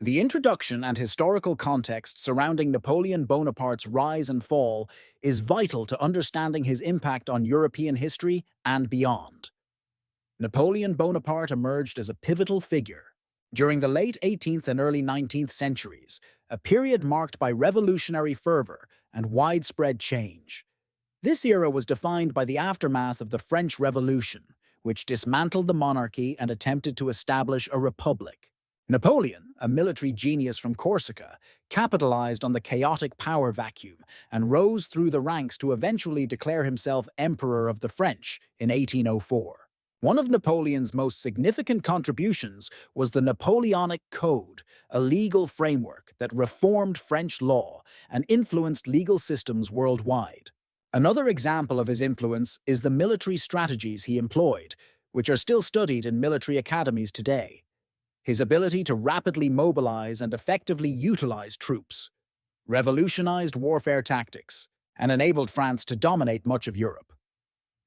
The introduction and historical context surrounding Napoleon Bonaparte's rise and fall is vital to understanding his impact on European history and beyond. Napoleon Bonaparte emerged as a pivotal figure during the late 18th and early 19th centuries, a period marked by revolutionary fervor and widespread change. This era was defined by the aftermath of the French Revolution, which dismantled the monarchy and attempted to establish a republic. Napoleon, a military genius from Corsica, capitalized on the chaotic power vacuum and rose through the ranks to eventually declare himself Emperor of the French in 1804. One of Napoleon's most significant contributions was the Napoleonic Code, a legal framework that reformed French law and influenced legal systems worldwide. Another example of his influence is the military strategies he employed, which are still studied in military academies today. His ability to rapidly mobilize and effectively utilize troops revolutionized warfare tactics and enabled France to dominate much of Europe.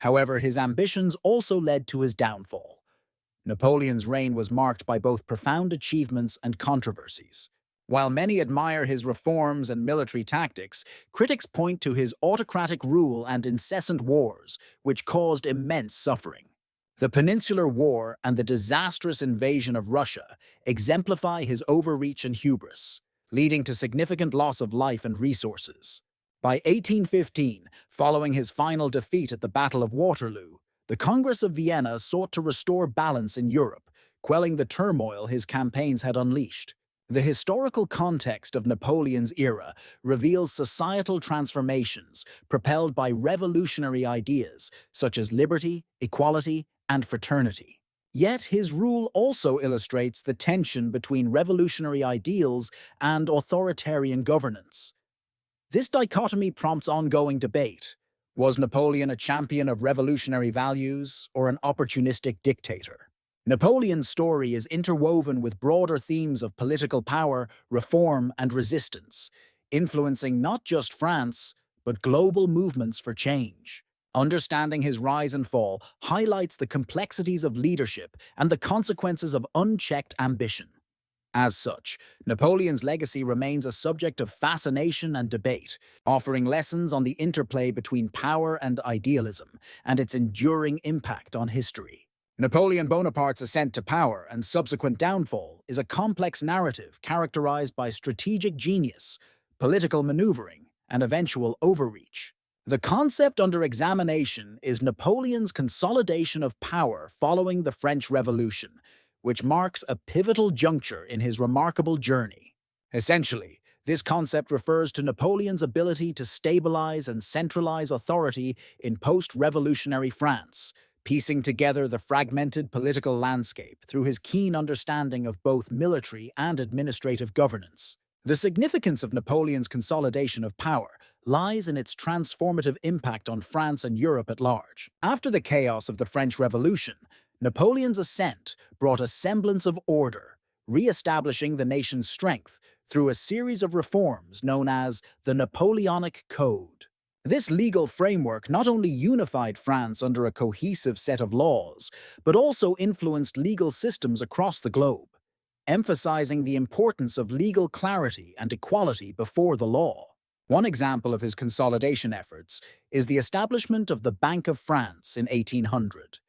However, his ambitions also led to his downfall. Napoleon's reign was marked by both profound achievements and controversies. While many admire his reforms and military tactics, critics point to his autocratic rule and incessant wars, which caused immense suffering. The Peninsular War and the disastrous invasion of Russia exemplify his overreach and hubris, leading to significant loss of life and resources. By 1815, following his final defeat at the Battle of Waterloo, the Congress of Vienna sought to restore balance in Europe, quelling the turmoil his campaigns had unleashed. The historical context of Napoleon's era reveals societal transformations propelled by revolutionary ideas such as liberty, equality, and fraternity. Yet his rule also illustrates the tension between revolutionary ideals and authoritarian governance. This dichotomy prompts ongoing debate. Was Napoleon a champion of revolutionary values or an opportunistic dictator? Napoleon's story is interwoven with broader themes of political power, reform, and resistance, influencing not just France, but global movements for change. Understanding his rise and fall highlights the complexities of leadership and the consequences of unchecked ambition. As such, Napoleon's legacy remains a subject of fascination and debate, offering lessons on the interplay between power and idealism and its enduring impact on history. Napoleon Bonaparte's ascent to power and subsequent downfall is a complex narrative characterized by strategic genius, political maneuvering, and eventual overreach. The concept under examination is Napoleon's consolidation of power following the French Revolution, which marks a pivotal juncture in his remarkable journey. Essentially, this concept refers to Napoleon's ability to stabilize and centralize authority in post-revolutionary France, piecing together the fragmented political landscape through his keen understanding of both military and administrative governance. The significance of Napoleon's consolidation of power lies in its transformative impact on France and Europe at large. After the chaos of the French Revolution, Napoleon's ascent brought a semblance of order, re-establishing the nation's strength through a series of reforms known as the Napoleonic Code. This legal framework not only unified France under a cohesive set of laws, but also influenced legal systems across the globe, emphasizing the importance of legal clarity and equality before the law. One example of his consolidation efforts is the establishment of the Bank of France in 1800.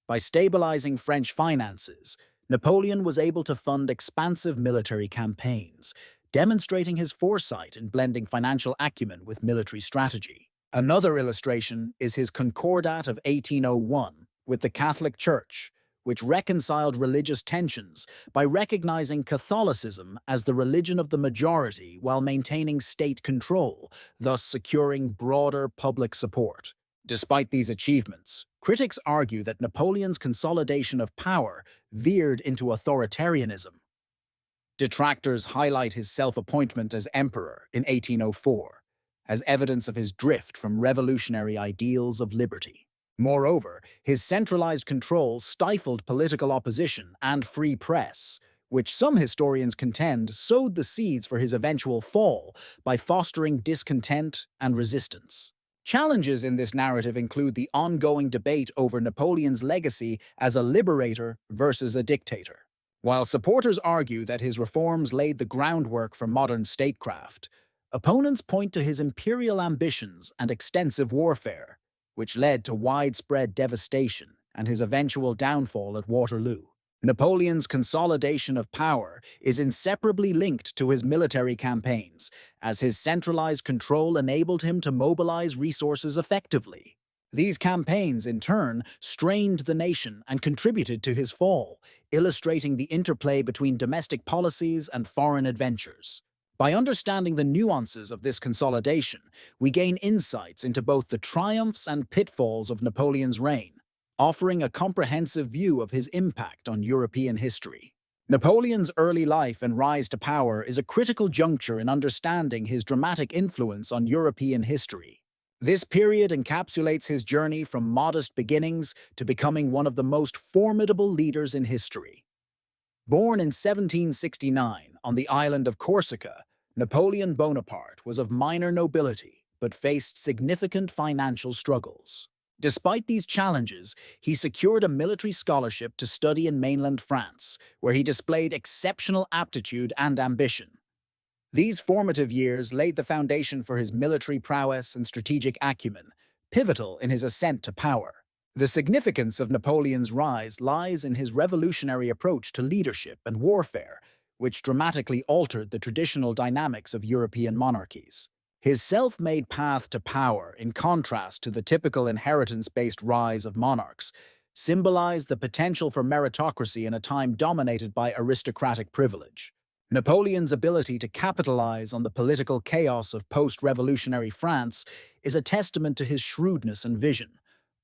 By stabilizing French finances, Napoleon was able to fund expansive military campaigns, demonstrating his foresight in blending financial acumen with military strategy. Another illustration is his Concordat of 1801 with the Catholic Church, which reconciled religious tensions by recognizing Catholicism as the religion of the majority while maintaining state control, thus securing broader public support. Despite these achievements, critics argue that Napoleon's consolidation of power veered into authoritarianism. Detractors highlight his self-appointment as emperor in 1804 as evidence of his drift from revolutionary ideals of liberty. Moreover, his centralized control stifled political opposition and free press, which some historians contend sowed the seeds for his eventual fall by fostering discontent and resistance. Challenges in this narrative include the ongoing debate over Napoleon's legacy as a liberator versus a dictator. While supporters argue that his reforms laid the groundwork for modern statecraft, opponents point to his imperial ambitions and extensive warfare, which led to widespread devastation and his eventual downfall at Waterloo. Napoleon's consolidation of power is inseparably linked to his military campaigns, as his centralized control enabled him to mobilize resources effectively. These campaigns, in turn, strained the nation and contributed to his fall, illustrating the interplay between domestic policies and foreign adventures. By understanding the nuances of this consolidation, we gain insights into both the triumphs and pitfalls of Napoleon's reign, offering a comprehensive view of his impact on European history. Napoleon's early life and rise to power is a critical juncture in understanding his dramatic influence on European history. This period encapsulates his journey from modest beginnings to becoming one of the most formidable leaders in history. Born in 1769 on the island of Corsica, Napoleon Bonaparte was of minor nobility but faced significant financial struggles. Despite these challenges, he secured a military scholarship to study in mainland France, where he displayed exceptional aptitude and ambition. These formative years laid the foundation for his military prowess and strategic acumen, pivotal in his ascent to power. The significance of Napoleon's rise lies in his revolutionary approach to leadership and warfare, which dramatically altered the traditional dynamics of European monarchies. His self-made path to power, in contrast to the typical inheritance-based rise of monarchs, symbolized the potential for meritocracy in a time dominated by aristocratic privilege. Napoleon's ability to capitalize on the political chaos of post-revolutionary France is a testament to his shrewdness and vision,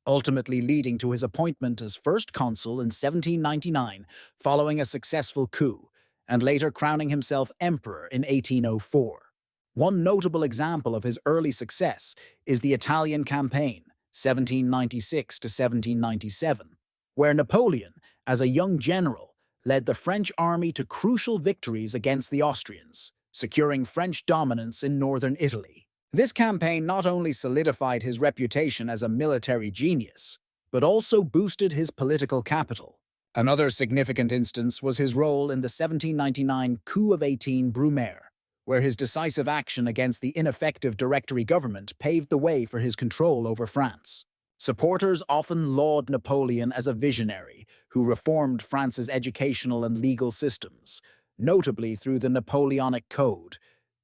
ultimately leading to his appointment as first consul in 1799 following a successful coup, and later crowning himself emperor in 1804. One notable example of his early success is the Italian campaign, 1796 to 1797, where Napoleon, as a young general, led the French army to crucial victories against the Austrians, securing French dominance in northern Italy. This campaign not only solidified his reputation as a military genius, but also boosted his political capital. Another significant instance was his role in the 1799 coup of 18 Brumaire, where his decisive action against the ineffective Directory government paved the way for his control over France. Supporters often laud Napoleon as a visionary who reformed France's educational and legal systems, notably through the Napoleonic Code,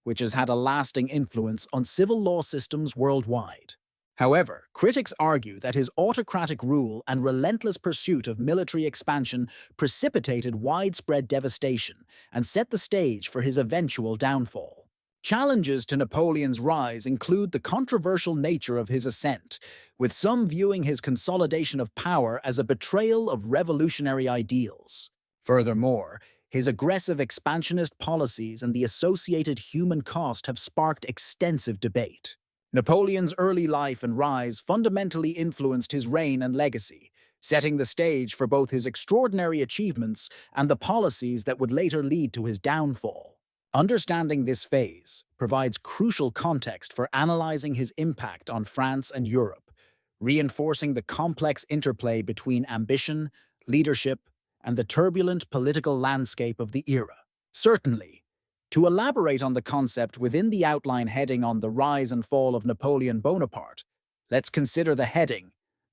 which has had a lasting influence on civil law systems worldwide. However, critics argue that his autocratic rule and relentless pursuit of military expansion precipitated widespread devastation and set the stage for his eventual downfall. Challenges to Napoleon's rise include the controversial nature of his ascent, with some viewing his consolidation of power as a betrayal of revolutionary ideals. Furthermore, his aggressive expansionist policies and the associated human cost have sparked extensive debate. Napoleon's early life and rise fundamentally influenced his reign and legacy, setting the stage for both his extraordinary achievements and the policies that would later lead to his downfall. Understanding this phase provides crucial context for analyzing his impact on France and Europe, reinforcing the complex interplay between ambition, leadership, and the turbulent political landscape of the era. Certainly, to elaborate on the concept within the outline heading on the rise and fall of Napoleon Bonaparte, let's consider the heading,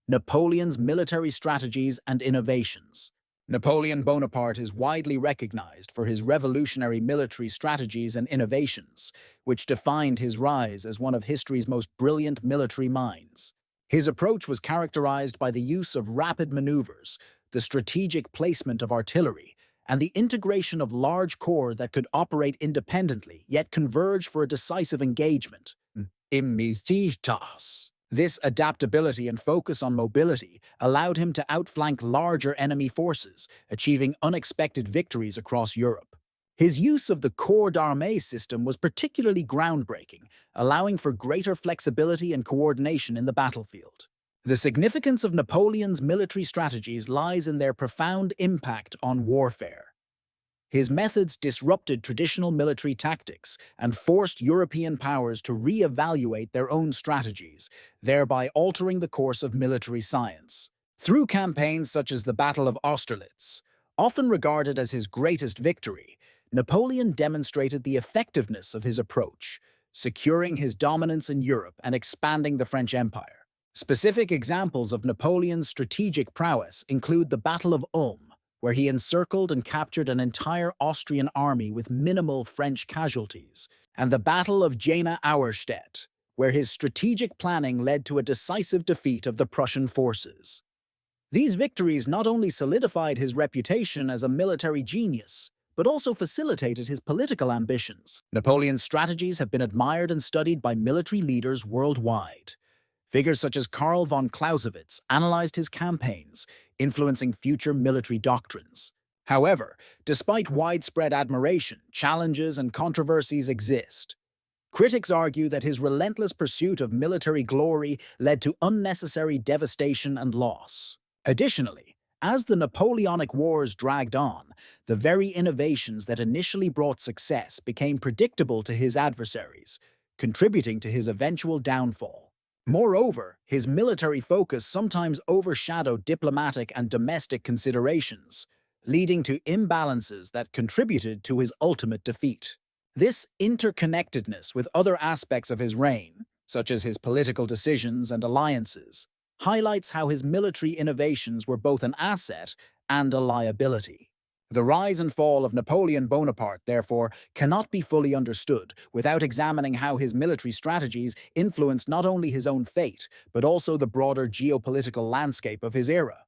Napoleon's Military Strategies and Innovations. Napoleon Bonaparte is widely recognized for his revolutionary military strategies and innovations, which defined his rise as one of history's most brilliant military minds. His approach was characterized by the use of rapid maneuvers, the strategic placement of artillery, and the integration of large corps that could operate independently yet converge for a decisive engagement. Immédiatas. This adaptability and focus on mobility allowed him to outflank larger enemy forces, achieving unexpected victories across Europe. His use of the corps d'armée system was particularly groundbreaking, allowing for greater flexibility and coordination in the battlefield. The significance of Napoleon's military strategies lies in their profound impact on warfare. His methods disrupted traditional military tactics and forced European powers to re-evaluate their own strategies, thereby altering the course of military science. Through campaigns such as the Battle of Austerlitz, Often regarded as his greatest victory, Napoleon demonstrated the effectiveness of his approach, securing his dominance in Europe and expanding the French Empire. Specific examples of Napoleon's strategic prowess include the Battle of Ulm, where he encircled and captured an entire Austrian army with minimal French casualties, and the Battle of Jena-Auerstedt, where his strategic planning led to a decisive defeat of the Prussian forces. These victories not only solidified his reputation as a military genius, but also facilitated his political ambitions. Napoleon's strategies have been admired and studied by military leaders worldwide. Figures such as Karl von Clausewitz analyzed his campaigns, influencing future military doctrines. However, despite widespread admiration, challenges and controversies exist. Critics argue that his relentless pursuit of military glory led to unnecessary devastation and loss. Additionally, as the Napoleonic Wars dragged on, the very innovations that initially brought success became predictable to his adversaries, contributing to his eventual downfall. Moreover, his military focus sometimes overshadowed diplomatic and domestic considerations, leading to imbalances that contributed to his ultimate defeat. This interconnectedness with other aspects of his reign, such as his political decisions and alliances, highlights how his military innovations were both an asset and a liability. The rise and fall of Napoleon Bonaparte, therefore, cannot be fully understood without examining how his military strategies influenced not only his own fate, but also the broader geopolitical landscape of his era.